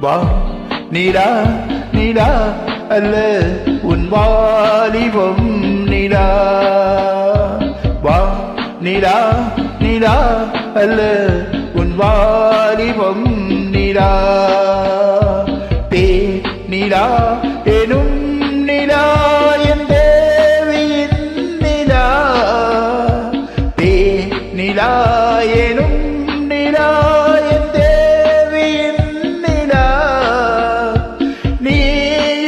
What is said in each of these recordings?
வா நிலா நிலா அல்ல உன் வாலிபம் நிலா வா நிலா நிலா அல்ல உன் வாலிபம் நிலா தே நிலா எனும் நிலா என் தேவியின் நிலா தே நிலா எனும் நிலா என் தேவியின் நிலா நீ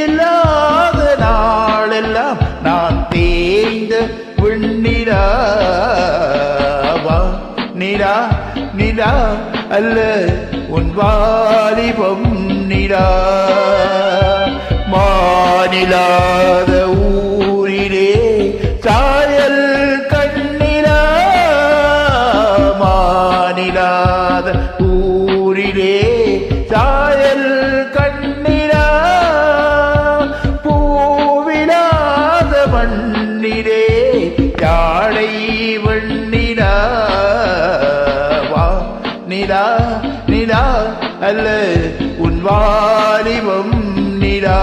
இல்லாத நாளெல்லாம் நான் தேய்ந்த விண்ணிலா நிலா நிலா அல்ல உன் வாலிபம் நிலா மாநிலாத ஊரிலே சாயல் கண்ணிலா மாநிலாத ஊரிலே சாயல் கண்ணிலா பூவிலாத மண்ணிலே யாழை வண்ணிலா நிலா நிலா அல்ல உன் வாலிபம் நிலா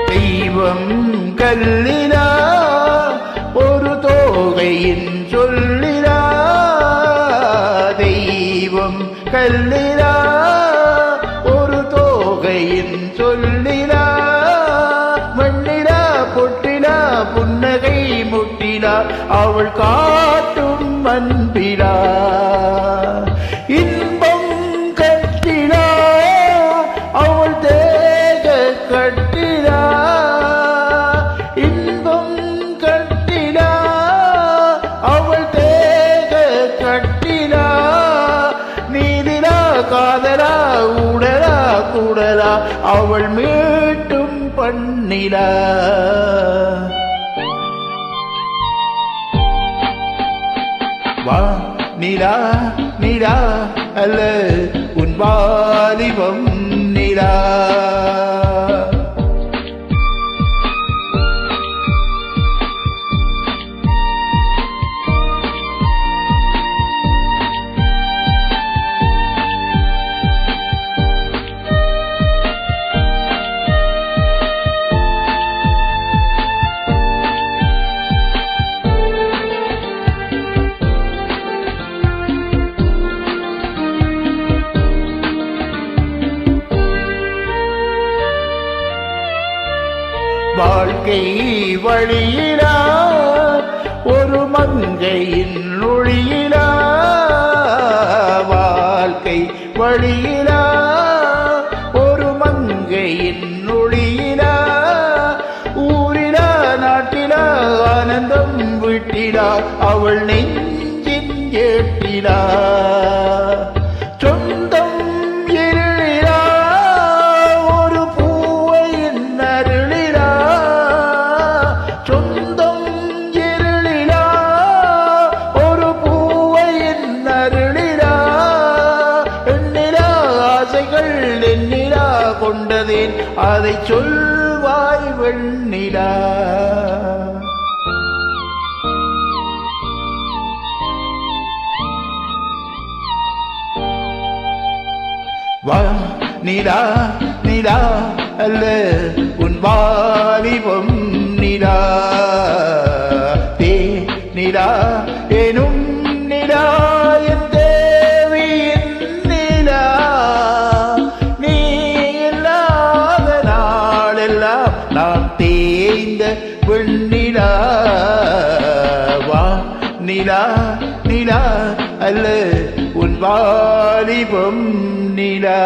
தெய்வம் கல்லிலா ஒரு தோகையின் சொல்லிலா தெய்வம் கல்லிலா ஒரு தோகையின் சொல்லிலா மண்ணிலா பொட்டிலா புன்னகை முட்டிலா அவள் காட்டும் அன்பிலா இன்பம் கட்டிலா அவள் தேக கட்டிலா இன்பம் கட்டிலா அவள் தேக கட்டிலா நீதிலா காதலா உடலா கூடலா அவள் மீட்டும் பண்ணிலா வா நிலா நிலா அல்ல உன் வாலிபம் நிலா வாழ்க்கை வழியிலா ஒரு மங்கையின் ஒளியிலா வாழ்க்கை வழியிலா ஒரு மங்கையின் ஒளியிலா ஊரிலா நாட்டிலா ஆனந்தம் விட்டிலா அவள் நெஞ்சின் ஏட்டிலா சொந்தம் இருளிலா ஒரு பூவையின் அருளிலா சொந்தம் இருளிலா ஒரு பூவையின் அருளிலா எண்ணிலா ஆசைகள் எண்ணிலா கொண்டதேன் அதை சொல்வாய் வெண்ணிலா வா நிலா நிலா அல்ல உன் வாலிபம் நிலா தே நிலா எனும் நிலா என் நாம் தேய்ந்த வெண்ணிலா வா நிலா நிலா அல்ல உன் வாலிபம் நிலா